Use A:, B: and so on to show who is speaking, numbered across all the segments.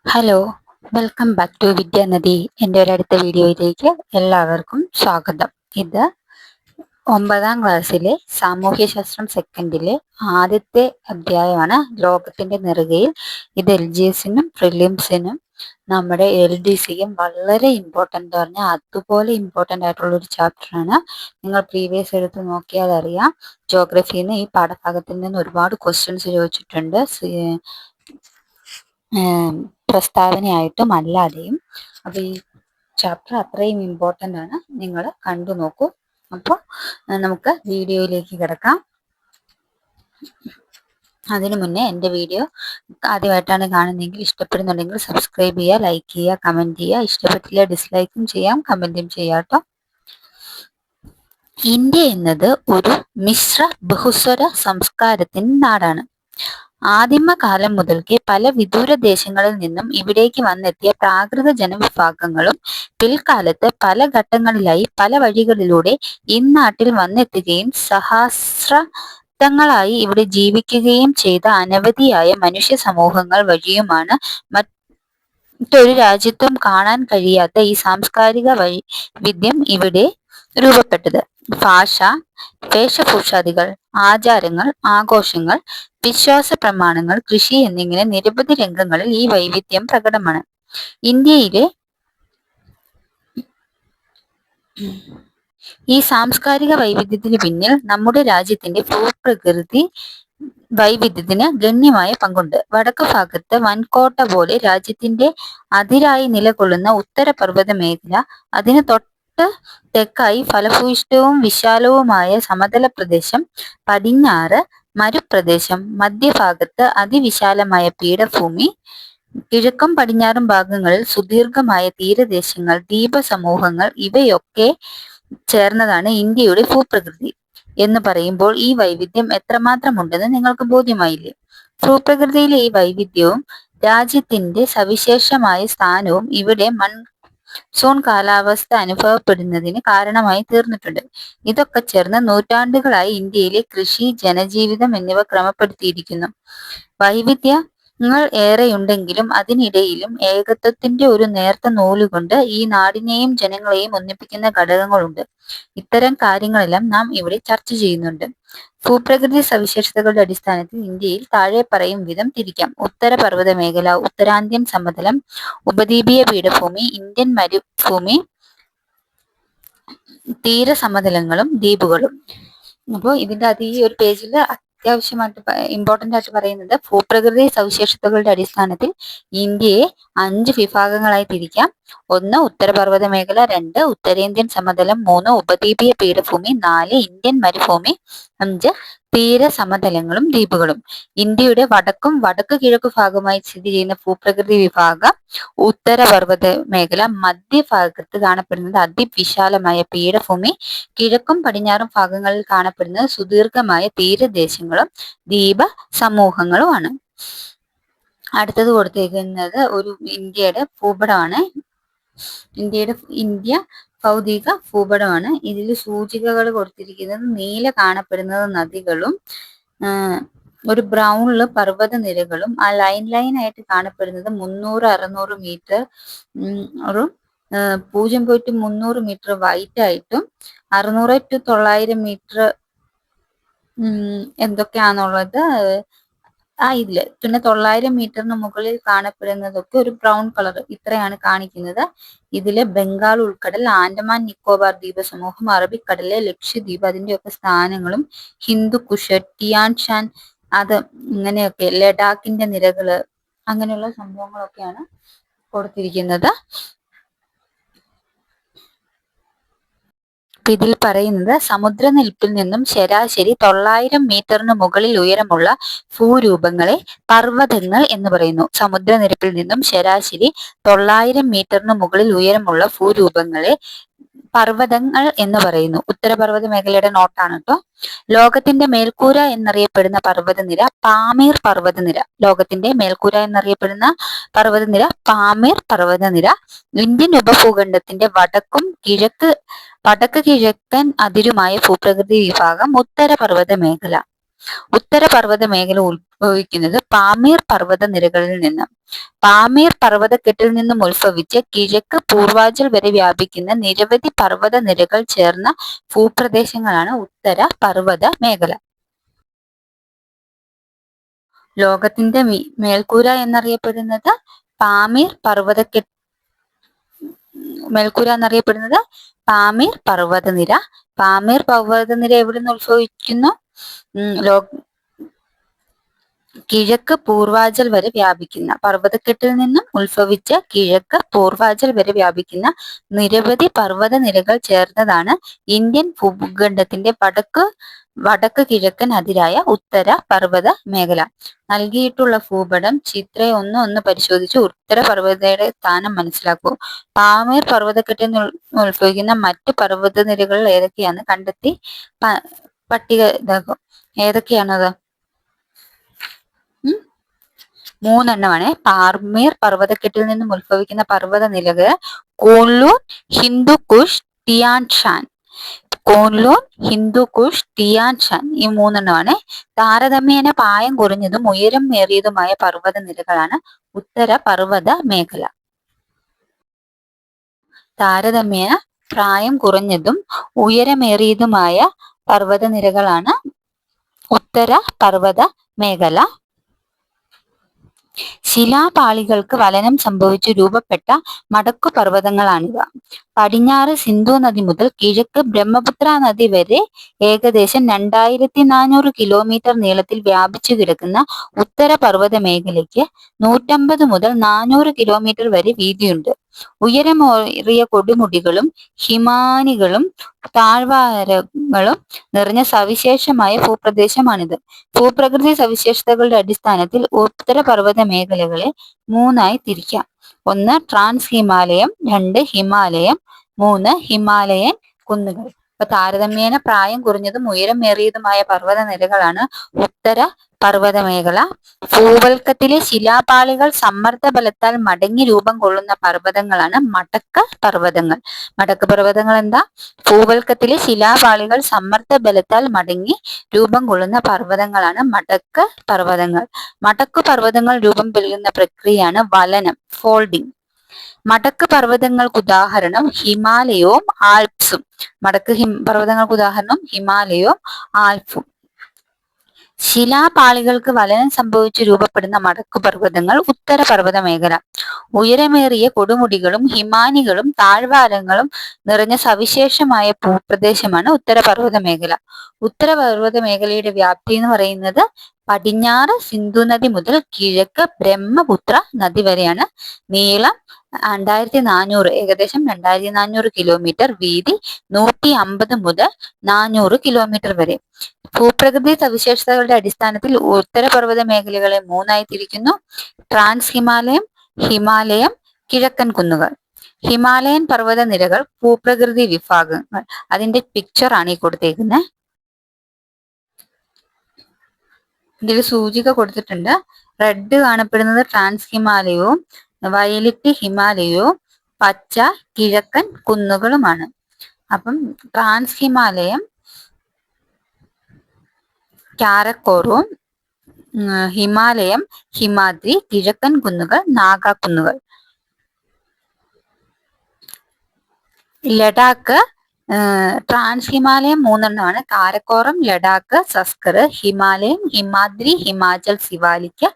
A: Hello, welcome back to Vidyanadi. എൻ്റെ ഒരടുത്ത വീഡിയോയിലേക്ക് എല്ലാവർക്കും സ്വാഗതം. ഇത് 9ാം ക്ലാസ്സിലെ സാമൂഹ്യശാസ്ത്രം സെക്കൻഡിലെ ആദ്യത്തെ അധ്യായമാണ്, ലോകത്തിൻ്റെ നെറുകയിൽ. ഇത് LGSനും പ്രിലിംസിനും നമ്മുടെ LDCയും വളരെ ഇമ്പോർട്ടൻ്റ് പറഞ്ഞാൽ അതുപോലെ ഇമ്പോർട്ടൻ്റ് ആയിട്ടുള്ളൊരു ചാപ്റ്ററാണ്. നിങ്ങൾ പ്രീവിയസ് എടുത്ത് നോക്കിയാൽ അറിയാം, ജോഗ്രഫിയിൽ നിന്ന് ഈ പാഠഭാഗത്തിൽ നിന്ന് ഒരുപാട് ക്വസ്റ്റ്യൻസ് ചോദിച്ചിട്ടുണ്ട്, പ്രസ്താവനയായിട്ടും അല്ലാതെയും. അപ്പോൾ ഈ ചാപ്റ്റർ അത്രയും ഇമ്പോർട്ടൻ്റ് ആണ്, നിങ്ങൾ കണ്ടു നോക്കൂ. അപ്പോൾ നമുക്ക് വീഡിയോയിലേക്ക് കിടക്കാം. അതിനു മുന്നേ എൻ്റെ വീഡിയോ ആദ്യമായിട്ടാണ് കാണുന്നതെങ്കിൽ, ഇഷ്ടപ്പെടുന്നുണ്ടെങ്കിൽ സബ്സ്ക്രൈബ് ചെയ്യുക, ലൈക്ക് ചെയ്യുക, കമൻറ്റ് ചെയ്യുക. ഇഷ്ടപ്പെട്ടില്ല ഡിസ്ലൈക്കും ചെയ്യാം, കമൻറ്റും ചെയ്യാം കേട്ടോ. ഇന്ത്യ എന്നത് ഒരു മിശ്ര ബഹുസ്വര സംസ്കാരത്തിൻ്റെ നാടാണ്. ആദിമകാലം മുതൽക്കേ പല വിദൂര ദേശങ്ങളിൽ നിന്നും ഇവിടേക്ക് വന്നെത്തിയ പ്രാകൃത ജനവിഭാഗങ്ങളും പിൽക്കാലത്ത് പല ഘട്ടങ്ങളിലായി പല വഴികളിലൂടെ ഇന്നാട്ടിൽ വന്നെത്തുകയും സഹസ്രാബ്ദങ്ങളായി ഇവിടെ ജീവിക്കുകയും ചെയ്ത അനവധിയായ മനുഷ്യ സമൂഹങ്ങൾ വഴിയുമാണ് മറ്റൊരു രാജ്യത്തും കാണാൻ കഴിയാത്ത ഈ സാംസ്കാരിക വൈവിധ്യം ഇവിടെ രൂപപ്പെട്ടത്. ഭാഷ, വേഷഭൂഷാദികൾ, ആചാരങ്ങൾ, ആഘോഷങ്ങൾ, വിശ്വാസ പ്രമാണങ്ങൾ, കൃഷി എന്നിങ്ങനെ നിരവധി രംഗങ്ങളിൽ ഈ വൈവിധ്യം പ്രകടമാണ്. ഇന്ത്യയിലെ ഈ സാംസ്കാരിക വൈവിധ്യത്തിന് പിന്നിൽ നമ്മുടെ രാജ്യത്തിന്റെ ഭൂപ്രകൃതി വൈവിധ്യത്തിന് ഗണ്യമായ പങ്കുണ്ട്. വടക്കു ഭാഗത്ത് വൻകോട്ട പോലെ രാജ്യത്തിന്റെ അതിരായി നിലകൊള്ളുന്ന ഉത്തരപർവ്വത മേഖല, അതിന് തൊട്ട് തെക്കായി ഫലഭൂയിഷ്ഠവും വിശാലവുമായ സമതല പ്രദേശം, പടിഞ്ഞാറ് മരുപ്രദേശം, മധ്യഭാഗത്ത് അതിവിശാലമായ പീഠഭൂമി, കിഴക്കും പടിഞ്ഞാറും ഭാഗങ്ങളിൽ സുദീർഘമായ തീരദേശങ്ങൾ, ദ്വീപസമൂഹങ്ങൾ, ഇവയൊക്കെ ചേർന്നതാണ് ഇന്ത്യയുടെ ഭൂപ്രകൃതി. എന്ന് പറയുമ്പോൾ ഈ വൈവിധ്യം എത്രമാത്രം ഉണ്ടെന്ന് നിങ്ങൾക്ക് ബോധ്യമായില്ലേ? ഭൂപ്രകൃതിയിലെ ഈ വൈവിധ്യവും രാജ്യത്തിന്റെ സവിശേഷമായ സ്ഥാനവും ഇവിടെ മൺസൂൺ കാലാവസ്ഥ അനുഭവപ്പെടുന്നതിന് കാരണമായി തീർന്നിട്ടുണ്ട്. ഇതൊക്കെ ചേർന്ന് നൂറ്റാണ്ടുകളായി ഇന്ത്യയിലെ കൃഷി, ജനജീവിതം എന്നിവ ക്രമപ്പെടുത്തിയിരിക്കുന്നു. വൈവിധ്യങ്ങൾ ഏറെയുണ്ടെങ്കിലും അതിനിടയിലും ഏകത്വത്തിന്റെ ഒരു നേർത്ത നൂലുകൊണ്ട് ഈ നാടിനെയും ജനങ്ങളെയും ഒന്നിപ്പിക്കുന്ന ഘടകങ്ങളുണ്ട്. ഇത്തരം കാര്യങ്ങളെല്ലാം നാം ഇവിടെ ചർച്ച ചെയ്യുന്നുണ്ട്. ഭൂപ്രകൃതി സവിശേഷതകളുടെ അടിസ്ഥാനത്തിൽ ഇന്ത്യയിൽ താഴെ പറയും വിധം തിരിക്കാം. ഉത്തരപർവ്വത മേഖല, ഉത്തരാന്ത്യൻ സമതലം, ഉപദ്വീപീയ പീഠഭൂമി, ഇന്ത്യൻ മരുഭൂമി, തീരസമതലങ്ങളും ദ്വീപുകളും. അപ്പോൾ ഇതിൻ്റെ അത് ഈ ഒരു പേജിൽ അത്യാവശ്യമായിട്ട് ഇമ്പോർട്ടൻ്റ് ആയിട്ട് പറയുന്നത്, ഭൂപ്രകൃതി സവിശേഷതകളുടെ അടിസ്ഥാനത്തിൽ ഇന്ത്യയെ 5 വിഭാഗങ്ങളായി തിരിക്കാം. 1 ഉത്തരപർവ്വത മേഖല, 2 ഉത്തരേന്ത്യൻ സമതലം, 3 ഉപദ്വീപീയ പീഠഭൂമി, 4 ഇന്ത്യൻ മരുഭൂമി, 5 തീരസമതലങ്ങളും ദ്വീപുകളും. ഇന്ത്യയുടെ വടക്കും വടക്ക് കിഴക്കു ഭാഗമായി സ്ഥിതി ചെയ്യുന്ന ഭൂപ്രകൃതി വിഭാഗം ഉത്തരപർവ്വത മേഖല. മധ്യഭാഗത്ത് കാണപ്പെടുന്നത് അതിവിശാലമായ പീഠഭൂമി, കിഴക്കും പടിഞ്ഞാറും ഭാഗങ്ങളിൽ കാണപ്പെടുന്നത് സുദീർഘമായ തീരദേശങ്ങളും ദ്വീപ സമൂഹങ്ങളുമാണ്. അടുത്തത് കൊടുത്തിരിക്കുന്നത് ഒരു ഇന്ത്യയുടെ ഭൂപടമാണ്. ഇന്ത്യ ഭൗതിക ഭൂപടമാണ്. ഇതിൽ സൂചികകൾ കൊടുത്തിരിക്കുന്നത് നീല കാണപ്പെടുന്നത് നദികളും, ഒരു ബ്രൗണില് പർവ്വത നിരകളും, ആ ലൈൻ ആയിട്ട് കാണപ്പെടുന്നത് 300-600 മീറ്റർ, ഒരു 0.300 മീറ്റർ വൈറ്റ് ആയിട്ടും 600 to 900 മീറ്റർ എന്തൊക്കെയാണുള്ളത് ഇതില്. പിന്നെ 900 മീറ്ററിന് മുകളിൽ കാണപ്പെടുന്നതൊക്കെ ഒരു ബ്രൗൺ കളർ, ഇത്രയാണ് കാണിക്കുന്നത്. ഇതില് ബംഗാൾ ഉൾക്കടൽ, ആൻഡമാൻ നിക്കോബാർ ദ്വീപ സമൂഹം, അറബിക്കടല്, ലക്ഷദ്വീപ്, അതിന്റെയൊക്കെ സ്ഥാനങ്ങളും, ഹിന്ദുക്കുഷ്, ടിയാൻ ഷാൻ, അത് ഇങ്ങനെയൊക്കെ ലഡാക്കിന്റെ നിരകള്, അങ്ങനെയുള്ള സംഭവങ്ങളൊക്കെയാണ് കൊടുത്തിരിക്കുന്നത്. ഇതിൽ പറയുന്നത്, സമുദ്രനിരപ്പിൽ നിന്നും ശരാശരി 900 മീറ്ററിന് മുകളിൽ ഉയരമുള്ള ഭൂരൂപങ്ങളെ പർവ്വതങ്ങൾ എന്ന് പറയുന്നു. സമുദ്രനിരപ്പിൽ നിന്നും ശരാശരി 900 മീറ്ററിന് മുകളിൽ ഉയരമുള്ള ഭൂരൂപങ്ങളെ പർവ്വതങ്ങൾ എന്ന് പറയുന്നു. ഉത്തരപർവ്വത മേഖലയുടെ നോട്ടാണ് കേട്ടോ. ലോകത്തിന്റെ മേൽക്കൂര എന്നറിയപ്പെടുന്ന പർവ്വതനിര പാമീർ പർവ്വതനിര. ലോകത്തിന്റെ മേൽക്കൂര എന്നറിയപ്പെടുന്ന പർവ്വതനിര പാമീർ പർവ്വതനിര. ഇന്ത്യൻ ഉപഭൂഖണ്ഡത്തിന്റെ വടക്ക് കിഴക്കൻ അതിരുമായ ഭൂപ്രകൃതി വിഭാഗം ഉത്തരപർവ്വത മേഖല. ഉത്തരപർവ്വത മേഖല ഉത്ഭവിക്കുന്നത് പാമീർ പർവ്വത നിരകളിൽ നിന്ന്. പാമീർ പർവ്വതക്കെട്ടിൽ നിന്നും ഉത്ഭവിച്ച് കിഴക്ക് പൂർവാഞ്ചൽ വരെ വ്യാപിക്കുന്ന നിരവധി പർവ്വത നിരകൾ ചേർന്ന ഭൂപ്രദേശങ്ങളാണ് ഉത്തര പർവ്വത മേഖല. ലോകത്തിന്റെ മേൽക്കൂര എന്നറിയപ്പെടുന്നത് പാമീർ മേൽക്കൂര എന്നറിയപ്പെടുന്നത് പാമീർ പർവ്വതനിര. പാമീർ പർവ്വതനിര എവിടെ നിന്ന് ഉത്ഭവിക്കുന്നു? കിഴക്ക് പൂർവാഞ്ചൽ വരെ വ്യാപിക്കുന്ന പർവ്വതക്കെട്ടിൽ നിന്നും ഉത്ഭവിച്ച കിഴക്ക് പൂർവാഞ്ചൽ വരെ വ്യാപിക്കുന്ന നിരവധി പർവ്വത നിരകൾ ചേർന്നതാണ് ഇന്ത്യൻ ഭൂഖണ്ഡത്തിന്റെ വടക്ക് കിഴക്കൻ അതിരായ ഉത്തര പർവ്വത മേഖല. നൽകിയിട്ടുള്ള ഭൂപടം ചിത്രം 1 പരിശോധിച്ച് ഉത്തര പർവ്വതയുടെ സ്ഥാനം മനസ്സിലാക്കൂ. പാമീർ പർവ്വതക്കെട്ടിൽ നിന്ന് ഉത്ഭവിക്കുന്ന മറ്റ് പർവ്വത നിരകൾ ഏതൊക്കെയാണെന്ന് കണ്ടെത്തി പട്ടിക ഇതാക്കും. ഏതൊക്കെയാണത്? 3 പാമീർ പർവ്വതക്കെട്ടിൽ നിന്നും ഉത്ഭവിക്കുന്ന പർവ്വത നിരകൾ കൂൺലൂൺ, ഹിന്ദുക്കുഷ്, ടിയാൻ ഷാൻ. കൂൺലൂൺ, ഹിന്ദുക്കുഷ്, ടിയാൻ ഷാൻ ഈ 3 താരതമ്യേന പ്രായം കുറഞ്ഞതും ഉയരം ഏറിയതുമായ പർവ്വത നിരകളാണ് ഉത്തര പർവ്വത മേഖല. താരതമ്യേന പ്രായം കുറഞ്ഞതും ഉയരമേറിയതുമായ പർവ്വത നിരകളാണ് ഉത്തര പർവ്വത മേഖല. ശിലാപാളികൾക്ക് വലനം സംഭവിച്ചു രൂപപ്പെട്ട മടക്കു പർവ്വതങ്ങളാണിവ. പടിഞ്ഞാറ് സിന്ധു നദി മുതൽ കിഴക്ക് ബ്രഹ്മപുത്ര നദി വരെ ഏകദേശം 2400 കിലോമീറ്റർ നീളത്തിൽ വ്യാപിച്ചു കിടക്കുന്ന ഉത്തര പർവ്വത മേഖലയ്ക്ക് 150 മുതൽ 400 കിലോമീറ്റർ വരെ വീതിയുണ്ട്. ഉയരമേറിയ കൊടുമുടികളും ഹിമാനികളും താഴ്വാരങ്ങളും നിറഞ്ഞ സവിശേഷമായ ഭൂപ്രദേശമാണിത്. ഭൂപ്രകൃതി സവിശേഷതകളുടെ അടിസ്ഥാനത്തിൽ ഉത്തര പർവ്വത മേഖലകളെ 3 തിരിക്കാം. 1 ട്രാൻസ് ഹിമാലയം, 2 ഹിമാലയം, 3 ഹിമാലയൻ കുന്നുകൾ. അപ്പൊ താരതമ്യേന പ്രായം കുറഞ്ഞതും ഉയരമേറിയതുമായ പർവ്വത നിരകളാണ് ഉത്തര പർവ്വത മേഖല. ഭൂവൽക്കത്തിലെ ശിലാപാളികൾ സമ്മർദ്ദ ബലത്താൽ മടങ്ങി രൂപം കൊള്ളുന്ന പർവ്വതങ്ങളാണ് മടക്ക് പർവ്വതങ്ങൾ. മടക്ക് പർവ്വതങ്ങൾ എന്താ? ഭൂവൽക്കത്തിലെ ശിലാപാളികൾ സമ്മർദ്ദ ബലത്താൽ മടങ്ങി രൂപം കൊള്ളുന്ന പർവ്വതങ്ങളാണ് മടക്ക് പർവ്വതങ്ങൾ. മടക്കു പർവ്വതങ്ങൾ രൂപം കൊള്ളുന്ന പ്രക്രിയയാണ് വലനം, ഫോൾഡിംഗ്. മടക്ക് പർവ്വതങ്ങൾക്ക് ഉദാഹരണം ഹിമാലയവും ആൽപ്സും. മടക്ക് പർവ്വതങ്ങൾക്ക് ഉദാഹരണം ഹിമാലയവും ആൽപ്പും. ശിലാപാളികൾക്ക് വലനം സംഭവിച്ചു രൂപപ്പെടുന്ന മടക്കു പർവ്വതങ്ങൾ ഉത്തര പർവ്വത മേഖല. ഉയരമേറിയ കൊടുമുടികളും ഹിമാനികളും താഴ്വാരങ്ങളും നിറഞ്ഞ സവിശേഷമായ ഭൂപ്രദേശമാണ് ഉത്തര പർവ്വത മേഖല. ഉത്തര പർവ്വത മേഖലയുടെ വ്യാപ്തി എന്ന് പറയുന്നത് പടിഞ്ഞാറ് സിന്ധു നദി മുതൽ കിഴക്ക് ബ്രഹ്മപുത്ര നദി വരെയാണ്. നീളം 2400, ഏകദേശം 2400 കിലോമീറ്റർ. വീതി 150 മുതൽ 400 കിലോമീറ്റർ വരെ. ഭൂപ്രകൃതി സവിശേഷതകളുടെ അടിസ്ഥാനത്തിൽ ഉത്തര പർവ്വത മേഖലകളെ 3 തിരിക്കുന്നു. ട്രാൻസ് ഹിമാലയം, ഹിമാലയം, കിഴക്കൻ കുന്നുകൾ. ഹിമാലയൻ പർവ്വത നിരകൾ ഭൂപ്രകൃതി വിഭാഗങ്ങൾ. അതിന്റെ പിക്ചർ ആണ് ഈ കൊടുത്തേക്കുന്നത്. ഇതിൽ സൂചിക കൊടുത്തിട്ടുണ്ട്. റെഡ് കാണപ്പെടുന്നത് ട്രാൻസ് ഹിമാലയവും വയലറ്റ് ഹിമാലയവും പച്ച കിഴക്കൻ കുന്നുകളുമാണ്. അപ്പം ട്രാൻസ് ഹിമാലയം കാരക്കോറവും, ഹിമാലയം ഹിമാദ്രി, കിഴക്കൻ കുന്നുകൾ നാഗ കുന്നുകൾ. ലഡാക്ക് ട്രാൻസ് ഹിമാലയം 3 കാരക്കോറം, ലഡാക്ക്, സസ്കർ. ഹിമാലയം ഹിമാദ്രി, ഹിമാചൽ സിവാലിക്.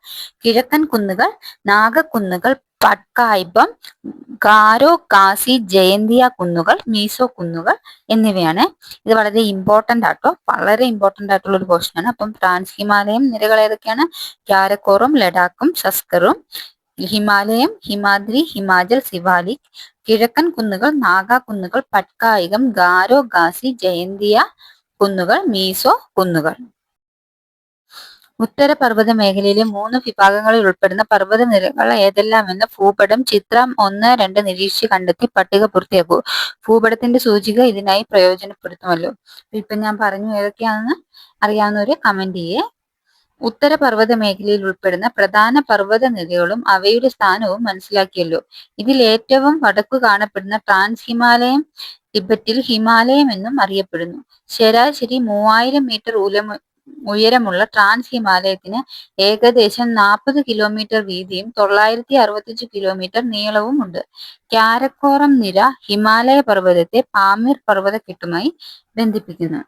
A: കിഴക്കൻ കുന്നുകൾ നാഗക്കുന്നുകൾ, പട്കായിബം, ഗാരോ, ഖാസി, ജയന്തിയ കുന്നുകൾ, മീസോ കുന്നുകൾ എന്നിവയാണ്. ഇത് വളരെ ഇമ്പോർട്ടന്റ് ആയിട്ടുള്ള ഒരു പോർഷനാണ്. അപ്പം ട്രാൻസ് ഹിമാലയം നിരകൾ ഏതൊക്കെയാണ്? കാരക്കോറും, ലഡാക്കും, സസ്കറും. ഹിമാലയം ഹിമാദ്രി, ഹിമാചൽ സിവാലിക്. കിഴക്കൻ കുന്നുകൾ നാഗ കുന്നുകൾ, പട്കായികം, ഗാരോ, ഖാസി, ജയന്തിയ കുന്നുകൾ, മീസോ കുന്നുകൾ. ഉത്തര പർവ്വത മേഖലയിലെ 3 വിഭാഗങ്ങളിൽ ഉൾപ്പെടുന്ന പർവ്വത നിരകൾ ഏതെല്ലാമെന്ന് ഭൂപടം ചിത്രം 1, 2 നിരീക്ഷിച്ച് കണ്ടെത്തി പട്ടിക പൂർത്തിയാക്കൂ. ഭൂപടത്തിന്റെ സൂചിക ഇതിനായി പ്രയോജനപ്പെടുത്തുമല്ലോ. ഇപ്പൊ ഞാൻ പറഞ്ഞു ഏതൊക്കെയാണെന്ന് അറിയാവുന്നവര് കമന്റ് ചെയ്യേ. ഉത്തര പർവ്വത മേഖലയിൽ ഉൾപ്പെടുന്ന പ്രധാന പർവ്വത നിരകളും അവയുടെ സ്ഥാനവും മനസ്സിലാക്കിയല്ലോ. ഇതിൽ ഏറ്റവും വടക്കു കാണപ്പെടുന്ന ട്രാൻസ് ഹിമാലയം ടിബറ്റിൽ ഹിമാലയം എന്നും അറിയപ്പെടുന്നു. ശരാശരി 3000 മീറ്റർ ഉയരമുള്ള ട്രാൻസ് ഹിമാലയത്തിന് ഏകദേശം 40 കിലോമീറ്റർ വീതിയും 965 കിലോമീറ്റർ നീളവും ഉണ്ട്. കാരക്കോറം നിര ഹിമാലയ പർവ്വതത്തെ പാമീർ പർവ്വതക്കെട്ടുമായി ബന്ധിപ്പിക്കുന്നു.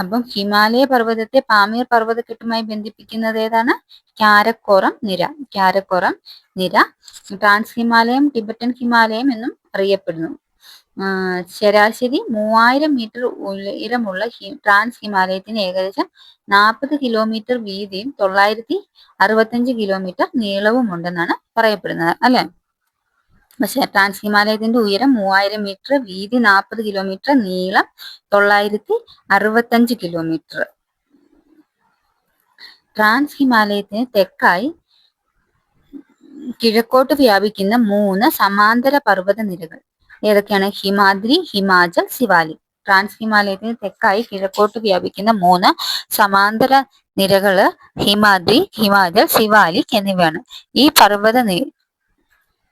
A: അപ്പം ഹിമാലയ പർവ്വതത്തെ പാമീർ പർവ്വതക്കെട്ടുമായി ബന്ധിപ്പിക്കുന്നത് ഏതാണ്? കാരക്കോറം നിര. കാരക്കോറം നിര ട്രാൻസ് ഹിമാലയം, ടിബറ്റൻ ഹിമാലയം എന്നും അറിയപ്പെടുന്നു. ശരാശരി 3000 മീറ്റർ ഉയരമുള്ള ട്രാൻസ് ഹിമാലയത്തിന് ഏകദേശം 40 കിലോമീറ്റർ വീതിയും 965 കിലോമീറ്റർ നീളവും ഉണ്ടെന്നാണ് പറയപ്പെടുന്നത്, അല്ലെ? പക്ഷെ ട്രാൻസ് ഹിമാലയത്തിന്റെ ഉയരം 3000 മീറ്റർ, വീതി 40 കിലോമീറ്റർ, നീളം 965 കിലോമീറ്റർ. ട്രാൻസ് ഹിമാലയത്തിന് തെക്കായി കിഴക്കോട്ട് വ്യാപിക്കുന്ന 3 സമാന്തര പർവ്വത നിരകൾ ഏതൊക്കെയാണ്? ഹിമാദ്രി, ഹിമാചൽ, സിവാലിക്. ട്രാൻസ് ഹിമാലയത്തിന് തെക്കായി കിഴക്കോട്ട് വ്യാപിക്കുന്ന 3 സമാന്തര നിരകള് ഹിമാദ്രി, ഹിമാചൽ, സിവാലിക് എന്നിവയാണ്.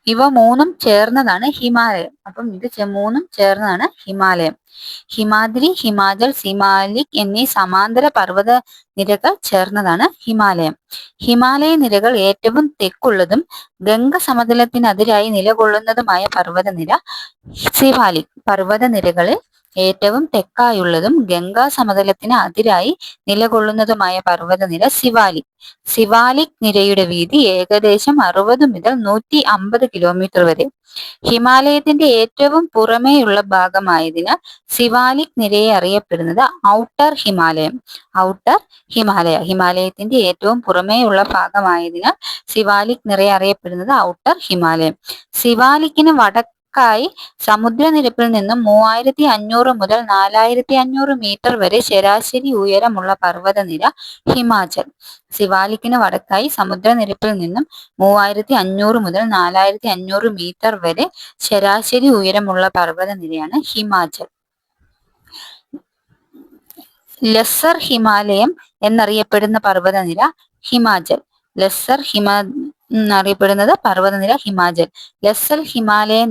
A: ഇവ മൂന്നും ചേർന്നതാണ് ഹിമാലയം. അപ്പം ഇത് മൂന്നും ചേർന്നതാണ് ഹിമാലയം. ഹിമാദ്രി, ഹിമാചൽ, സിമാലിക് എന്നീ സമാന്തര പർവ്വത നിരകൾ ചേർന്നതാണ് ഹിമാലയം. ഹിമാലയ നിരകൾ ഏറ്റവും തെക്കുള്ളതും ഗംഗ സമതലത്തിനതിരായി നിലകൊള്ളുന്നതുമായ പർവ്വതനിര സിവാലിക്. പർവ്വത നിരകളിൽ ഏറ്റവും തെക്കായുള്ളതും ഗംഗാ സമതലത്തിന് അതിരായി നിലകൊള്ളുന്നതുമായ പർവ്വതനിര സിവാലിക്. സിവാലിക് നിരയുടെ വീതി ഏകദേശം 60 മുതൽ 150 കിലോമീറ്റർ വരെ. ഹിമാലയത്തിന്റെ ഏറ്റവും പുറമേയുള്ള ഭാഗമായതിനാൽ സിവാലിക് നിരയെ അറിയപ്പെടുന്നത് ഔട്ടർ ഹിമാലയം. ഔട്ടർ ഹിമാലയ. ഹിമാലയത്തിന്റെ ഏറ്റവും പുറമേയുള്ള ഭാഗമായതിനാൽ സിവാലിക് നിരയെ അറിയപ്പെടുന്നത് ഔട്ടർ ഹിമാലയം. സിവാലിക്കിന് വടക്കായി സമുദ്രനിരപ്പിൽ നിന്നും 3500 മുതൽ 4500 മീറ്റർ വരെ ശരാശരി ഉയരമുള്ള പർവ്വതനിര ഹിമാചൽ. സിവാലിക്കിന് വടക്കായി സമുദ്രനിരപ്പിൽ നിന്നും 3500 മുതൽ 4500 മീറ്റർ വരെ ശരാശരി ഉയരമുള്ള പർവ്വതനിരയാണ് ഹിമാചൽ. ലെസ്സർ ഹിമാലയം എന്നറിയപ്പെടുന്ന പർവ്വതനിര ഹിമാചൽ. ലെസ്സർ എന്നറിയപ്പെടുന്നത് പർവ്വതനിര ഹിമാചൽ. ലെസ്സർ ഹിമാലയ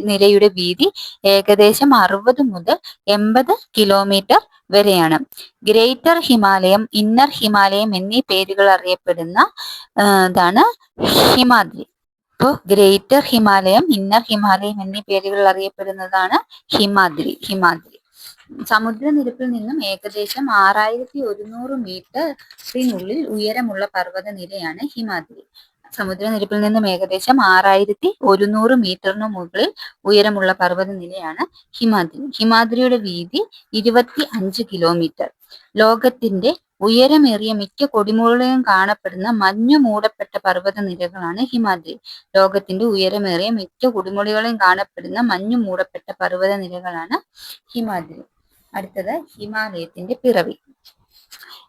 A: നിരയുടെ വീതി ഏകദേശം 60 മുതൽ 80 കിലോമീറ്റർ വരെയാണ്. ഗ്രേറ്റർ ഹിമാലയം, ഇന്നർ ഹിമാലയം എന്നീ പേരുകൾ അറിയപ്പെടുന്ന താണ് ഹിമാദ്രി. അപ്പോൾ ഗ്രേറ്റർ ഹിമാലയം, ഇന്നർ ഹിമാലയം എന്നീ പേരുകൾ അറിയപ്പെടുന്നതാണ് ഹിമാദ്രി. സമുദ്രനിരപ്പിൽ നിന്നും ഏകദേശം 6100 മീറ്ററിനുള്ളിൽ ഉയരമുള്ള പർവ്വതനിരയാണ് ഹിമാദ്രി. സമുദ്രനിരപ്പിൽ നിന്നും ഏകദേശം 6100 മീറ്ററിനു മുകളിൽ ഉയരമുള്ള പർവ്വതനിരയാണ് ഹിമാദ്രി. ഹിമാദ്രിയുടെ വീതി 25 കിലോമീറ്റർ. ലോകത്തിന്റെ ഉയരമേറിയ മിക്ക കൊടുമുടികളിലും കാണപ്പെടുന്ന മഞ്ഞു മൂടപ്പെട്ട പർവ്വതനിരകളാണ് ഹിമാദ്രി. ലോകത്തിന്റെ ഉയരമേറിയ മിക്ക കൊടുമുടികളിലും കാണപ്പെടുന്ന മഞ്ഞു മൂടപ്പെട്ട പർവ്വതനിരകളാണ് ഹിമാദ്രി. അടുത്തത് ഹിമാലയത്തിന്റെ പിറവി.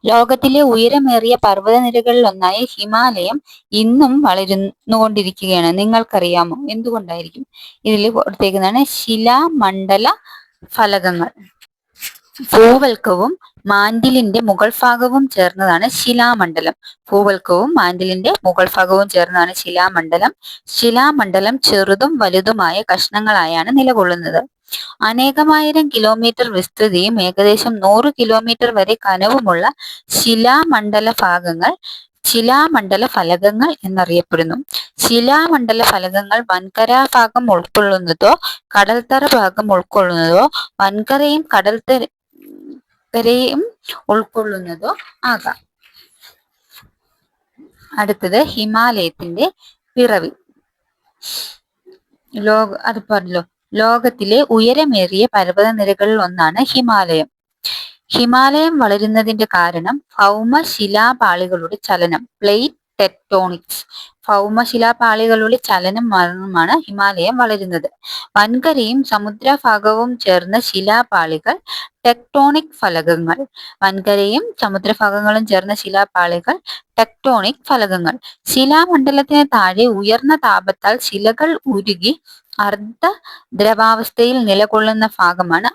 A: ലോകത്തിലെ ഉയരമേറിയ പർവ്വതനിരകളിൽ ഒന്നായ ഹിമാലയം ഇന്നും വളർന്നുകൊണ്ടിരിക്കുകയാണ്. നിങ്ങൾക്കറിയാമോ എന്തുകൊണ്ടായിരിക്കും? ഇതിൽ കൊടുത്തേക്കുന്നതാണ് ശിലാമണ്ഡല ഫലകങ്ങൾ. ഭൂവൽക്കവും മാന്റിലിന്റെ മുകൾ ഭാഗവും ചേർന്നതാണ് ശിലാമണ്ഡലം. ഭൂവൽക്കവും മാന്റിലിന്റെ മുകൾ ഭാഗവും ചേർന്നതാണ് ശിലാമണ്ഡലം. ശിലാമണ്ഡലം ചെറുതും വലുതുമായ കഷ്ണങ്ങളായാണ് നിലകൊള്ളുന്നത്. അനേകമായിരം കിലോമീറ്റർ വിസ്തൃതിയും ഏകദേശം 100 കിലോമീറ്റർ വരെ കനവുമുള്ള ശിലാമണ്ഡല ഫലകങ്ങൾ എന്നറിയപ്പെടുന്നു. ശിലാമണ്ഡല ഫലകങ്ങൾ വൻകര ഭാഗം ഉൾക്കൊള്ളുന്നതോ കടൽത്തറ ഭാഗം ഉൾക്കൊള്ളുന്നതോ വൻകരയും കടൽത്തരയും ഉൾക്കൊള്ളുന്നതോ ആകാം. അടുത്തത് ഹിമാലയത്തിന്റെ പിറവി. ലോകത്തിലെ ഉയരമേറിയ പർവ്വതനിരകളിൽ ഒന്നാണ് ഹിമാലയം. ഹിമാലയം വളരുന്നതിന്റെ കാരണം ഭൗമശിലാപാളികളുടെ ചലനം, പ്ലേറ്റ് ടെക്ടോണിക്സ്. ഭൗമശിലാപാളികളുടെ ചലനം കാരണമാണ് ഹിമാലയം വളരുന്നത്. വൻകരയും സമുദ്രഭാഗവും ചേർന്ന ശിലാപാളികൾ ടെക്ടോണിക് ഫലകങ്ങൾ. വൻകരയും സമുദ്രഭാഗങ്ങളും ചേർന്ന ശിലാപാളികൾ ടെക്ടോണിക് ഫലകങ്ങൾ. ശിലാമണ്ഡലത്തിന് താഴെ ഉയർന്ന താപത്താൽ ശിലകൾ ഉരുകി അർദ്ധ ദ്രവാവസ്ഥയിൽ നിലകൊള്ളുന്ന ഭാഗമാണ്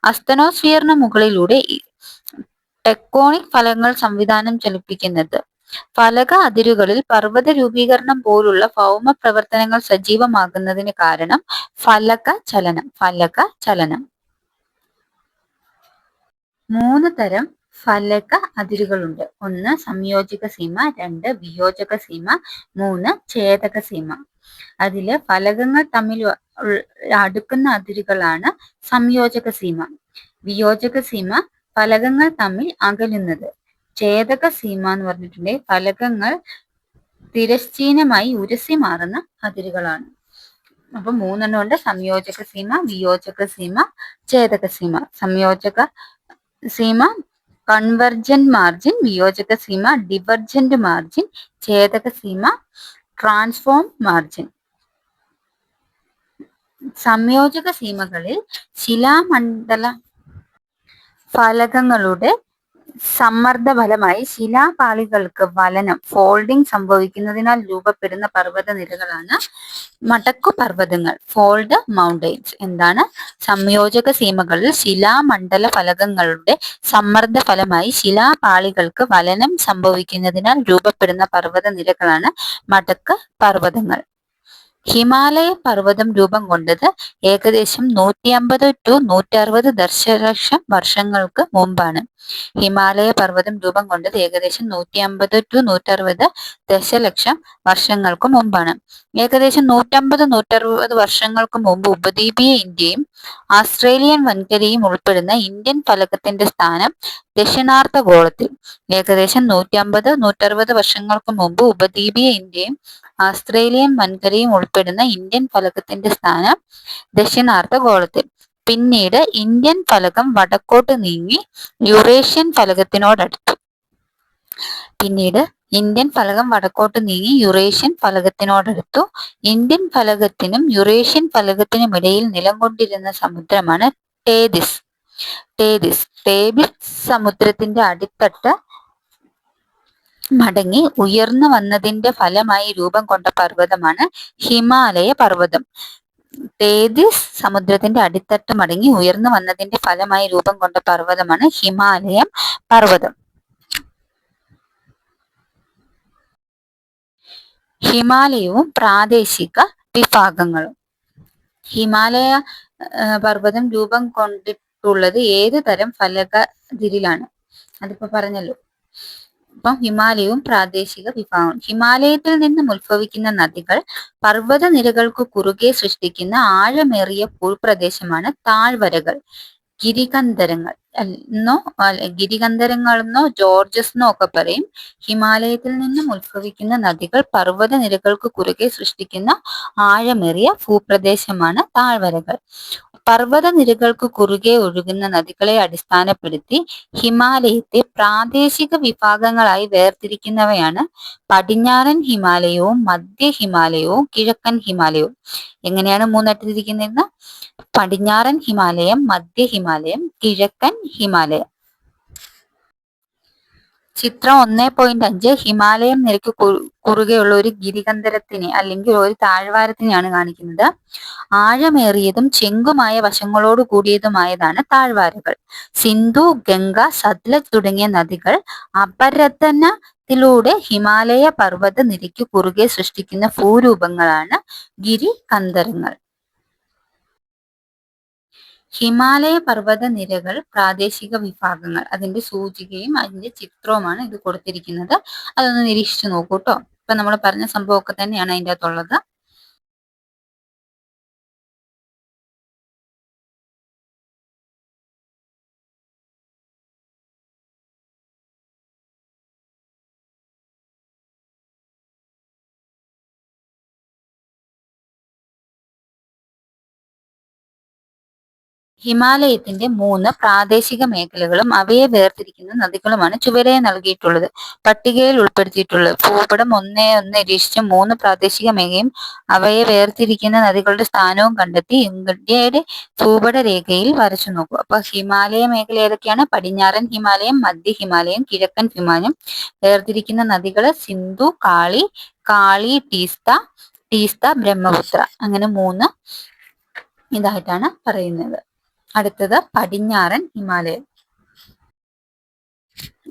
A: അസ്തനോസ്ഫിയറിന് മുകളിലൂടെ ടെക്ടോണിക് ഫലകങ്ങൾ സംവിധാനം ചലിപ്പിക്കുന്നത് ഫലക അതിരുകളിൽ പർവ്വത രൂപീകരണം പോലുള്ള ഭൗമ പ്രവർത്തനങ്ങൾ സജീവമാകുന്നതിന് കാരണം ഫലക ചലനം. 3 തരം ഫലക അതിരുകളുണ്ട്. 1 സംയോജക സീമ, 2 വിയോജക സീമ, 3 ഛേദക സീമ. അതില് ഫലകങ്ങൾ തമ്മിൽ അടുക്കുന്ന അതിരുകളാണ് സംയോജക സീമ. വിയോജക സീമ ഫലകങ്ങൾ തമ്മിൽ അകലുന്നത്. ഛേദക സീമ എന്ന് പറഞ്ഞിട്ടുണ്ടെങ്കിൽ ഫലകങ്ങൾ തിരശ്ചീനമായി ഉരസി മാറുന്ന അതിരുകളാണ്. അപ്പൊ 3 ഉണ്ട്: സംയോജക സീമ, വിയോജക സീമ, ഛേദക സീമ. സംയോജക സീമ കൺവർജന്റ് മാർജിൻ, വിയോജക സീമ ഡിവർജന്റ് മാർജിൻ, ഛേദക സീമ ട്രാൻസ്ഫോം മാർജിൻ. സംയോജക സീമകളിൽ ശിലാമണ്ഡല ഫലകങ്ങളുടെ സമ്മർദ്ദ ഫലമായി ശിലാപാളികൾക്ക് വലനം ഫോൾഡിംഗ് സംഭവിക്കുന്നതിനാൽ രൂപപ്പെടുന്ന പർവ്വതനിരകളാണ് മടക്കുപർവ്വതങ്ങൾ, ഫോൾഡ് മൗണ്ടെയ്ൻസ്. എന്താണ്? സംയോജക സീമകളിൽ ശിലാമണ്ഡല ഫലകങ്ങളുടെ സമ്മർദ്ദ ഫലമായി ശിലാപാളികൾക്ക് വലനം സംഭവിക്കുന്നതിനാൽ രൂപപ്പെടുന്ന പർവ്വതനിരകളാണ് മടക്ക് പർവ്വതങ്ങൾ. ഹിമാലയ പർവ്വതം രൂപം കൊണ്ടത് ഏകദേശം 150 to 160 ദശലക്ഷം വർഷങ്ങൾക്ക് മുമ്പാണ്. ഹിമാലയ പർവ്വതം രൂപം കൊണ്ടത് ഏകദേശം 150 to 160 ദശലക്ഷം വർഷങ്ങൾക്ക് മുമ്പാണ്. ഏകദേശം 150-160 വർഷങ്ങൾക്ക് മുമ്പ് ഉപദ്വീപീയ ഇന്ത്യയും ആസ്ട്രേലിയൻ വൻകരയും ഉൾപ്പെടുന്ന ഇന്ത്യൻ ഫലകത്തിന്റെ സ്ഥാനം ദക്ഷിണാർദ്ധഗോളത്തിൽ. ഏകദേശം 150-160 വർഷങ്ങൾക്ക് മുമ്പ് ഉപദ്വീപീയ ഇന്ത്യയും ആസ്ട്രേലിയൻ വൻകരയും ഉൾപ്പെടുന്ന ഇന്ത്യൻ ഫലകത്തിന്റെ സ്ഥാനം ദക്ഷിണാർദ്ധഗോളത്തിൽ. പിന്നീട് ഇന്ത്യൻ ഫലകം വടക്കോട്ട് നീങ്ങി യുറേഷ്യൻ ഫലകത്തിനോടടുത്തു. ഇന്ത്യൻ ഫലകത്തിനും യുറേഷ്യൻ ഫലകത്തിനുമിടയിൽ നിലകൊണ്ടിരുന്ന സമുദ്രമാണ് ടേതിസ്. സമുദ്രത്തിന്റെ അടിത്തട്ട് മടങ്ങി ഉയർന്നു വന്നതിന്റെ ഫലമായി രൂപം കൊണ്ട പർവ്വതമാണ് ഹിമാലയ പർവ്വതം. ടേതിസ് സമുദ്രത്തിന്റെ അടിത്തട്ട് മടങ്ങി ഉയർന്നു വന്നതിന്റെ ഫലമായി രൂപം കൊണ്ട പർവ്വതമാണ് ഹിമാലയം പർവ്വതം. ഹിമാലയവും പ്രാദേശിക വിഭാഗങ്ങളും. ഹിമാലയ പർവ്വതം രൂപം കൊണ്ടിട്ടുള്ളത് ഏത് തരം ഫലകതിരിലാണ്? അതിപ്പോ പറഞ്ഞല്ലോ. അപ്പം ഹിമാലയവും പ്രാദേശിക വിഭാഗം. ഹിമാലയത്തിൽ നിന്നും ഉത്ഭവിക്കുന്ന നദികൾ പർവ്വതനിരകൾക്കു കുറുകെ സൃഷ്ടിക്കുന്ന ആഴമേറിയ ഭൂപ്രദേശമാണ് താഴ്വരകൾ. ഗിരികന്ധരങ്ങളെന്നോ ജോർജസ് എന്നോ ഒക്കെ പറയും. ഹിമാലയത്തിൽ നിന്നും ഉത്ഭവിക്കുന്ന നദികൾ പർവ്വതനിരകൾക്ക് കുറുകെ സൃഷ്ടിക്കുന്ന ആഴമേറിയ ഭൂപ്രദേശമാണ് താഴ്വരകൾ. പർവ്വതനിരകൾക്ക് കുറുകെ ഒഴുകുന്ന നദികളെ അടിസ്ഥാനപ്പെടുത്തി ഹിമാലയത്തെ പ്രാദേശിക വിഭാഗങ്ങളായി വേർതിരിക്കുന്നവയാണ് പടിഞ്ഞാറൻ ഹിമാലയവും മധ്യ ഹിമാലയവും കിഴക്കൻ ഹിമാലയവും. എങ്ങനെയാണ് മൂന്നായിട്ട് തിരിക്കുന്നത്? പടിഞ്ഞാറൻ ഹിമാലയം, മധ്യ ഹിമാലയം, കിഴക്കൻ ഹിമാലയം. ചിത്രം 1.5 ഹിമാലയം നിരക്ക് കുറുകെയുള്ള ഒരു ഗിരികന്ധരത്തിനെ അല്ലെങ്കിൽ ഒരു താഴ്വാരത്തിനെയാണ് കാണിക്കുന്നത്. ആഴമേറിയതും ചെങ്കുമായ വശങ്ങളോട് കൂടിയതുമായതാണ് താഴ്വാരകൾ. സിന്ധു, ഗംഗ, സത്ലജ് തുടങ്ങിയ നദികൾ അപരദനത്തിലൂടെ ഹിമാലയ പർവ്വത നിരയ്ക്ക് കുറുകെ സൃഷ്ടിക്കുന്ന ഭൂരൂപങ്ങളാണ് ഗിരികന്ധരങ്ങൾ. ഹിമാലയ പർവ്വത നിരകൾ പ്രാദേശിക വിഭാഗങ്ങൾ. അതിന്റെ സൂചികയും അതിന്റെ ചിത്രവുമാണ് ഇത് കൊടുത്തിരിക്കുന്നത്. അതൊന്ന് നിരീക്ഷിച്ചു നോക്കൂ കേട്ടോ. ഇപ്പൊ നമ്മൾ പറഞ്ഞ സംഭവമൊക്കെ തന്നെയാണ് അതിൻ്റെ അകത്തുള്ളത്. ഹിമാലയത്തിന്റെ 3 പ്രാദേശിക മേഖലകളും അവയെ വേർതിരിക്കുന്ന നദികളുമാണ് ചുവടെ നൽകിയിട്ടുള്ളത് പട്ടികയിൽ ഉൾപ്പെടുത്തിയിട്ടുള്ളത്. ഭൂപടം 1.1 നിരീക്ഷിച്ച് 3 പ്രാദേശിക മേഖലയും അവയെ വേർതിരിക്കുന്ന നദികളുടെ സ്ഥാനവും കണ്ടെത്തി ഇന്ത്യയുടെ ഭൂപട രേഖയിൽ വരച്ചു നോക്കൂ. അപ്പൊ ഹിമാലയ മേഖല ഏതൊക്കെയാണ്? പടിഞ്ഞാറൻ ഹിമാലയം, മധ്യ ഹിമാലയം, കിഴക്കൻ ഹിമാലയം. വേർതിരിക്കുന്ന നദികൾ സിന്ധു, കാളി, ടീസ്ത, ബ്രഹ്മപുത്ര. അങ്ങനെ 3 ഇതായിട്ടാണ് പറയുന്നത്. അടുത്തത് പടിഞ്ഞാറൻ ഹിമാലയം.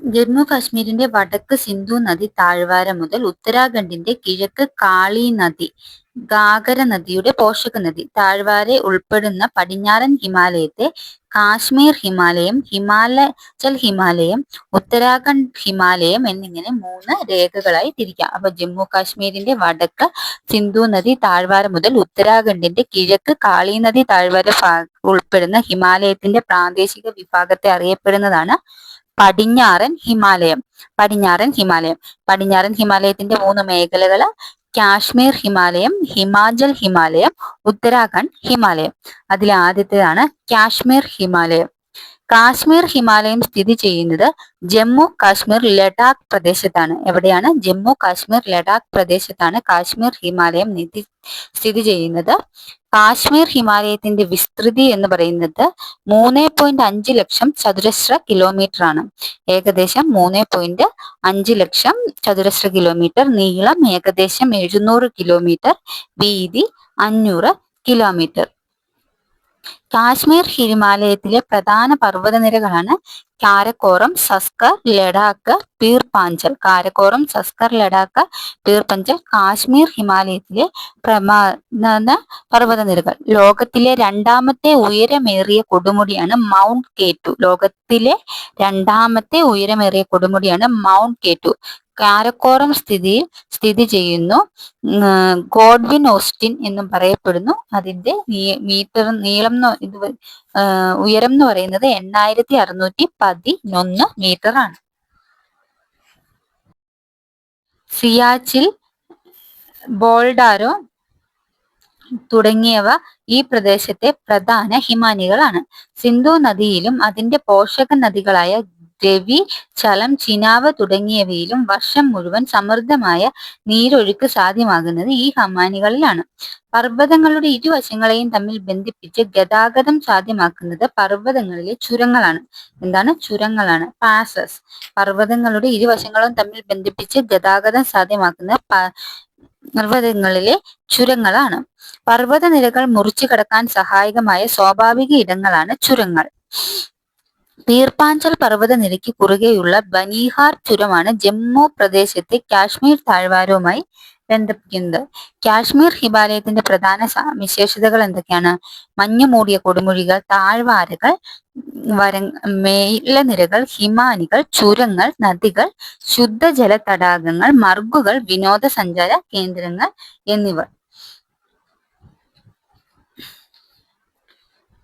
A: ജമ്മു കാശ്മീരിന്റെ വടക്ക് സിന്ധു നദി താഴ്വാര മുതൽ ഉത്തരാഖണ്ഡിന്റെ കിഴക്ക് കാളി നദി, ഗാഗര നദിയുടെ പോഷക നദി താഴ്വാര ഉൾപ്പെടുന്ന പടിഞ്ഞാറൻ ഹിമാലയത്തെ കാശ്മീർ ഹിമാലയം, ഹിമാചൽ ഹിമാലയം, ഉത്തരാഖണ്ഡ് ഹിമാലയം എന്നിങ്ങനെ 3 രേഖകളായി തിരിക്കാം. അപ്പൊ ജമ്മു കാശ്മീരിന്റെ വടക്ക് സിന്ധു നദി താഴ്വാര മുതൽ ഉത്തരാഖണ്ഡിന്റെ കിഴക്ക് കാളി നദി താഴ്വാര ഉൾപ്പെടുന്ന ഹിമാലയത്തിന്റെ പ്രാദേശിക വിഭാഗത്തെ അറിയപ്പെടുന്നതാണ് പടിഞ്ഞാറൻ ഹിമാലയം. പടിഞ്ഞാറൻ ഹിമാലയത്തിന്റെ 3 മേഖലകൾ കാശ്മീർ ഹിമാലയം, ഹിമാചൽ ഹിമാലയം, ഉത്തരാഖണ്ഡ് ഹിമാലയം. അതിൽ ആദ്യത്തേതാണ് കാശ്മീർ ഹിമാലയം. കാശ്മീർ ഹിമാലയം സ്ഥിതി ചെയ്യുന്നത് ജമ്മു കാശ്മീർ ലഡാക്ക് പ്രദേശത്താണ്. എവിടെയാണ്? ജമ്മു കാശ്മീർ ലഡാക്ക് പ്രദേശത്താണ് കാശ്മീർ ഹിമാലയം സ്ഥിതി ചെയ്യുന്നത്. കാശ്മീർ ഹിമാലയത്തിന്റെ വിസ്തൃതി എന്ന് പറയുന്നത് 3.5 ലക്ഷം ചതുരശ്ര കിലോമീറ്റർ ആണ്. ഏകദേശം 3.5 ലക്ഷം ചതുരശ്ര കിലോമീറ്റർ, നീളം ഏകദേശം 700 കിലോമീറ്റർ, വീതി 500 കിലോമീറ്റർ. കാശ്മീർ ഹിമാലയത്തിലെ പ്രധാന പർവ്വതനിരകളാണ് കാരക്കോറം, സസ്കർ, ലഡാക്ക്, പീർ പാഞ്ചൽ. കാശ്മീർ ഹിമാലയത്തിലെ പ്രധാന പർവ്വതനിരകൾ. ലോകത്തിലെ 2ാമത്തെ ഉയരമേറിയ കൊടുമുടിയാണ് mount K two. Mount K two. Karakoram സ്ഥിതി ചെയ്യുന്നു. ഗോഡ്വിൻ ഓസ്റ്റിൻ എന്നും പറയപ്പെടുന്നു. അതിന്റെ ഉയരം എന്ന് പറയുന്നത് 8611 മീറ്റർ ആണ്. സിയാച്ചിൻ, ബോൾഡാരോ തുടങ്ങിയവ ഈ പ്രദേശത്തെ പ്രധാന ഹിമാനികളാണ്. സിന്ധു നദിയിലും അതിന്റെ പോഷക നദികളായ രവി, ചലം, ചിനാബ് തുടങ്ങിയവയിലും വർഷം മുഴുവൻ സമൃദ്ധമായ നീരൊഴുക്ക് സാധ്യമാകുന്നത് ഈ ഹിമാനികളിലാണ്. പർവ്വതങ്ങളുടെ ഇരുവശങ്ങളെയും തമ്മിൽ ബന്ധിപ്പിച്ച് ഗതാഗതം സാധ്യമാക്കുന്നത് പർവ്വതങ്ങളിലെ ചുരങ്ങളാണ്. ചുരങ്ങളാണ് പാസസ്. പർവ്വതങ്ങളുടെ ഇരുവശങ്ങളും തമ്മിൽ ബന്ധിപ്പിച്ച് ഗതാഗതം സാധ്യമാക്കുന്ന പർവ്വതങ്ങളിലെ ചുരങ്ങളാണ്. പർവ്വതനിരകൾ മുറിച്ചു കടക്കാൻ സഹായകമായ സ്വാഭാവിക ഇടങ്ങളാണ് ചുരങ്ങൾ. പീർപാഞ്ചൽ പർവ്വതനിരയ്ക്ക് കുറുകെയുള്ള ബനിഹാർ ചുരമാണ് ജമ്മു പ്രദേശത്തെ കാശ്മീർ താഴ്വാരവുമായി ബന്ധിപ്പിക്കുന്നത്. കാശ്മീർ ഹിമാലയത്തിന്റെ പ്രധാന വിശേഷതകൾ എന്തൊക്കെയാണ്? മഞ്ഞുമൂടിയ കൊടുമുടികൾ, താഴ്വാരകൾ, മേലനിരകൾ, ഹിമാനികൾ, ചുരങ്ങൾ, നദികൾ, ശുദ്ധജല തടാകങ്ങൾ, മർഗുകൾ, വിനോദസഞ്ചാര കേന്ദ്രങ്ങൾ എന്നിവ.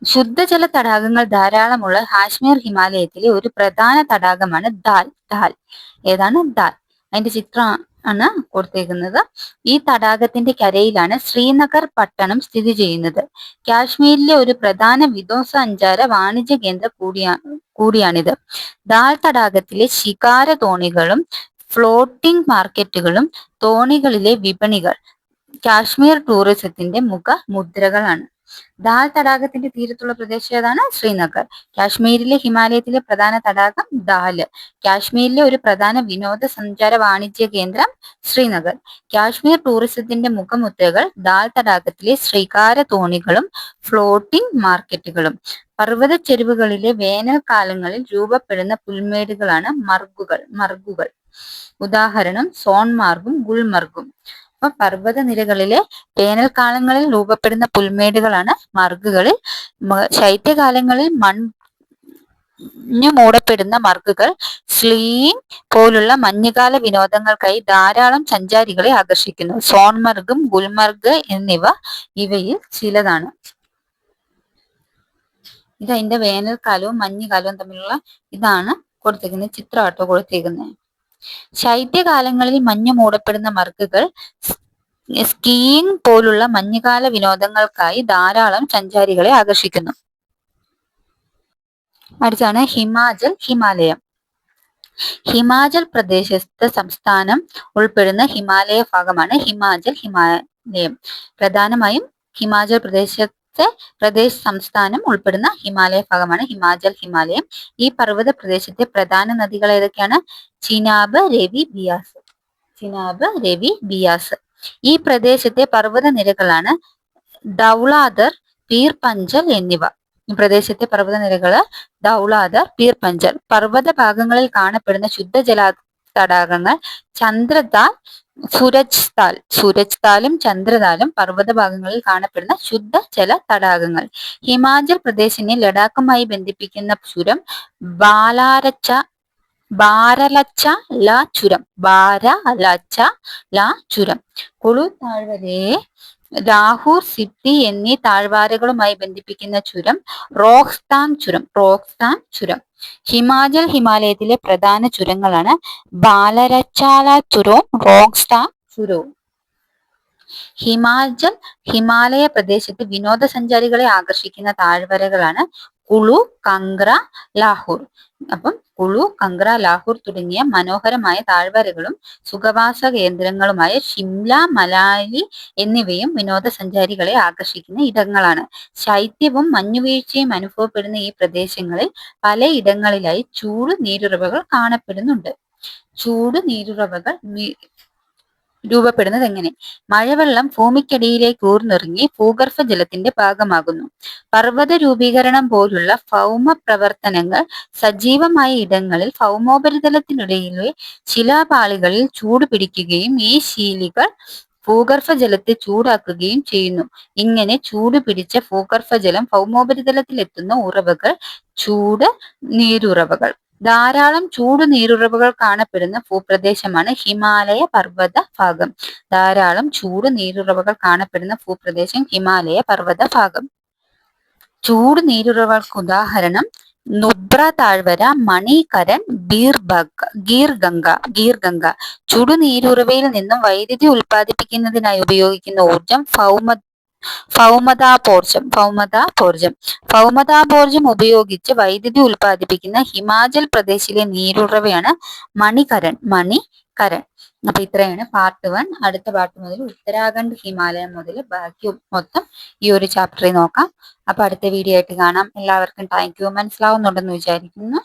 A: ശുദ്ധജല തടാകങ്ങൾ ധാരാളമുള്ള കാശ്മീർ ഹിമാലയത്തിലെ ഒരു പ്രധാന തടാകമാണ് ദാൽ. ഏതാണ്? ദാൽ. അതിന്റെ ചിത്രമാണ് കൊടുത്തേക്കുന്നത്. ഈ തടാകത്തിന്റെ കരയിലാണ് ശ്രീനഗർ പട്ടണം സ്ഥിതി ചെയ്യുന്നത്. കാശ്മീരിലെ ഒരു പ്രധാന വിനോദസഞ്ചാര വാണിജ്യ കേന്ദ്രം കൂടിയാണിത്. ദാൽ തടാകത്തിലെ ശികാര തോണികളും ഫ്ലോട്ടിംഗ് മാർക്കറ്റുകളും തോണികളിലെ വിപണികൾ കാശ്മീർ ടൂറിസത്തിന്റെ മുഖമുദ്രകളാണ്. ദാൽ തടാകത്തിന്റെ തീരത്തുള്ള പ്രദേശം ഏതാണ്? ശ്രീനഗർ. കാശ്മീരിലെ ഹിമാലയത്തിലെ പ്രധാന തടാകം ദാൽ. കാശ്മീരിലെ ഒരു പ്രധാന വിനോദസഞ്ചാര വാണിജ്യ കേന്ദ്രം ശ്രീനഗർ. കാശ്മീർ ടൂറിസത്തിന്റെ മുഖമുദ്രകൾ ദാൽ തടാകത്തിലെ ശ്രീകാര തോണികളും ഫ്ലോട്ടിംഗ് മാർക്കറ്റുകളും. പർവ്വത ചെരുവുകളിലെ വേനൽക്കാലങ്ങളിൽ രൂപപ്പെടുന്ന പുൽമേടുകളാണ് മർഗുകൾ. ഉദാഹരണം സോൺമാർഗും ഗുൽമർഗും. അപ്പൊ പർവ്വതനിരകളിലെ വേനൽക്കാലങ്ങളിൽ രൂപപ്പെടുന്ന പുൽമേടുകളാണ് മർഗുകൾ. ശൈത്യകാലങ്ങളിൽ മഞ്ഞു മൂടപ്പെടുന്ന മർഗുകൾ. സ്കീയിങ് പോലുള്ള മഞ്ഞുകാല വിനോദങ്ങൾക്കായി ധാരാളം സഞ്ചാരികളെ ആകർഷിക്കുന്നു. സോൺമർഗും ഗുൽമർഗ് എന്നിവ ഇവയിൽ ചിലതാണ്. ഇത് അതിന്റെ വേനൽക്കാലവും മഞ്ഞുകാലവും തമ്മിലുള്ള ഇതാണ് കൊടുത്തിരിക്കുന്നത്, ചിത്രമാട്ടോ കൊടുത്തിരിക്കുന്നത്. ശൈത്യകാലങ്ങളിൽ മഞ്ഞു മൂടപ്പെടുന്ന മർഗുകൾ സ്കീയിങ് പോലുള്ള മഞ്ഞുകാല വിനോദങ്ങൾക്കായി ധാരാളം സഞ്ചാരികളെ ആകർഷിക്കുന്നു. അടുത്താണ് ഹിമാലയം. ഹിമാചൽ പ്രദേശത്തെ സംസ്ഥാനം ഉൾപ്പെടുന്ന ഹിമാലയ ഭാഗമാണ് ഹിമാലയം. പ്രധാനമായും ഹിമാചൽ പ്രദേശ് സംസ്ഥാനം ഉൾപ്പെടുന്ന ഹിമാലയ ഭാഗമാണ് ഹിമാലയം. ഈ പർവ്വത പ്രദേശത്തെ പ്രധാന നദികൾ ഏതൊക്കെയാണ്? ചിനാബ്, രവി, ബിയാസ്. ഈ പ്രദേശത്തെ പർവ്വത നിരകളാണ് ധൗളാധർ, പീർ പഞ്ചൽ എന്നിവ. ഈ പ്രദേശത്തെ പർവ്വതനിരകള് ധൗളാധർ, പീർ പഞ്ചർ. പർവ്വത ഭാഗങ്ങളിൽ കാണപ്പെടുന്ന ശുദ്ധജല തടാകങ്ങൾ ചന്ദ്രതാൽ, സൂരജ് താലും ചന്ദ്രതാലും പർവ്വത ഭാഗങ്ങളിൽ കാണപ്പെടുന്ന ശുദ്ധജല തടാകങ്ങൾ. ഹിമാചൽ പ്രദേശിനെ ലഡാക്കുമായി ബന്ധിപ്പിക്കുന്ന ചുരം ബാരലച്ച ല ചുരം. കുളു താഴ്വരയെ ലാഹോർ, സിഡ്നി എന്നീ താഴ്വാരകളുമായി ബന്ധിപ്പിക്കുന്ന ചുരം റോഹ്താങ് ചുരം. ഹിമാലയത്തിലെ പ്രധാന ചുരങ്ങളാണ് ബാലരച്ചാല ചുരവും റോഹ്താങ് ചുരവും. ഹിമാലയ പ്രദേശത്ത് വിനോദസഞ്ചാരികളെ ആകർഷിക്കുന്ന താഴ്വരകളാണ് കുളു, കംഗ്ര, ലാഹോർ. അപ്പം കുളു, കംഗ്ര, ലാഹോർ തുടങ്ങിയ മനോഹരമായ താഴ്വരകളും സുഖവാസ കേന്ദ്രങ്ങളുമായ ഷിംല, മനാലി എന്നിവയും വിനോദസഞ്ചാരികളെ ആകർഷിക്കുന്ന ഇടങ്ങളാണ്. ശൈത്യവും മഞ്ഞുവീഴ്ചയും അനുഭവപ്പെടുന്ന ഈ പ്രദേശങ്ങളിൽ പലയിടങ്ങളിലായി ചൂട് നീരുറവകൾ കാണപ്പെടുന്നുണ്ട്. ചൂട് നീരുറവകൾ രൂപപ്പെടുന്നത് എങ്ങനെ? മഴവെള്ളം ഭൂമിക്കടിയിലേക്ക് ഊർന്നിറങ്ങി ഭൂഗർഭ ജലത്തിന്റെ ഭാഗമാകുന്നു. പർവ്വത രൂപീകരണം പോലുള്ള ഭൗമ പ്രവർത്തനങ്ങൾ സജീവമായ ഇടങ്ങളിൽ ഭൗമോപരിതലത്തിനിടയിലെ ശിലാപാളികളിൽ ചൂട് പിടിക്കുകയും ഈ ശീലികൾ ഭൂഗർഭ ജലത്തെ ചൂടാക്കുകയും ചെയ്യുന്നു. ഇങ്ങനെ ചൂട് പിടിച്ച ഭൂഗർഭജലം ഭൗമോപരിതലത്തിലെത്തുന്ന ഉറവകൾ ചൂട് നീരുറവകൾ. ധാരാളം ചൂട് നീരുറവകൾ കാണപ്പെടുന്ന ഭൂപ്രദേശമാണ് ഹിമാലയ പർവ്വത ഭാഗം. ധാരാളം ചൂട് നീരുറവകൾ കാണപ്പെടുന്ന ഭൂപ്രദേശം ഹിമാലയ പർവ്വത ഭാഗം. ചൂട് നീരുറവകൾക്ക് ഉദാഹരണം നുബ്ര താഴ്വര, മണികരൺ, ഗീർഗംഗ. ചുടുനീരുറവയിൽ നിന്നും വൈദ്യുതി ഉൽപ്പാദിപ്പിക്കുന്നതിനായി ഉപയോഗിക്കുന്ന ഊർജം ഭൗമതാപോർജം ഉപയോഗിച്ച് വൈദ്യുതി ഉൽപ്പാദിപ്പിക്കുന്ന ഹിമാചൽ പ്രദേശിലെ നീരുറവയാണ് മണികരൺ. അപ്പൊ ഇത്രയാണ് പാർട്ട് 1. അടുത്ത പാർട്ട് മുതൽ ഉത്തരാഖണ്ഡ്, ഹിമാലയം മുതൽ ബാക്കി മൊത്തം ഈ ഒരു ചാപ്റ്ററിൽ നോക്കാം. അപ്പൊ അടുത്ത വീഡിയോ ആയിട്ട് കാണാം. എല്ലാവർക്കും താങ്ക് യു. മനസ്സിലാവുന്നുണ്ടെന്ന് വിചാരിക്കുന്നു.